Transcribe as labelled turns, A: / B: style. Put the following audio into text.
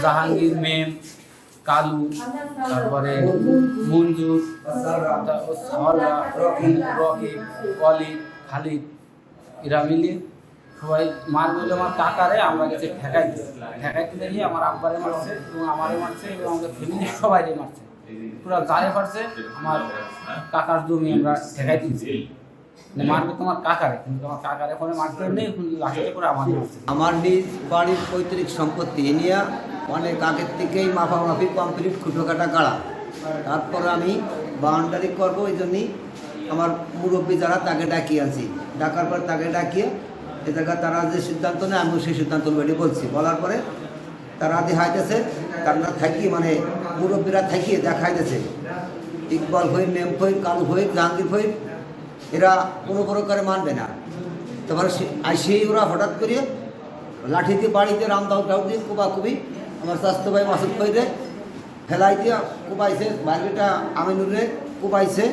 A: জাহাঙ্গীর, মেম, কালু, তারপরে মঞ্জুর, সাওয়ালা, রকি, অলি, খালিদ, এরা মিলিয়ে সবাই মার বলে আমার কাকারে আমরা গেছে ঠেকাইতে গিয়ে আমার আব্বারে মারছে এবং আমারে মারছে এবং আমাদের ফ্যামিলির সবাইরে মারছে, পুরো জারে পারছে। আমার কাকার জমি আমরা ঠেকাইতে দিচ্ছি, মারবে তোমার কাকারে, কিন্তু আমার কাকারে ফোনে মারতে নেই, লাঠিতে করে আমাদের মারছে।
B: আমার নিজ বাড়ির পৈতৃক সম্পত্তি এ নিয়ে অনেক আগের থেকেই মাফামাফি কমপ্লিট খুঁটোকাটা গাড়া। তারপর আমি বাউন্ডারি করবো, ওই জন্যই আমার মুরব্বী যারা তাকে ডাকিয়ে আনছি। ডাকার পর তাকে ডাকিয়ে এ জায়গা তারা যে সিদ্ধান্ত নেয় আমিও সেই সিদ্ধান্ত বেরিয়ে বলছি। বলার পরে তারা দেখাইতেছে, তারা থাকি মানে মুরব্বীরা থাকিয়ে দেখাইতেছে ইকবাল ভৈর, মেম ভৈর, কালু ভৈর, জাহাঙ্গীর ভৈর এরা কোনো প্রকারে মানবে না। তারপরে সেই ওরা হঠাৎ করে লাঠি দিয়ে বাড়িতে রামদাউ টাউ দিয়ে কুবাকুবি আমার স্বাস্থ্য ভাই মাসুদ ভাইরে ফেলাই দিয়ে কুবাইছে, বাইরেটা আমিনুরে কুবাইছে।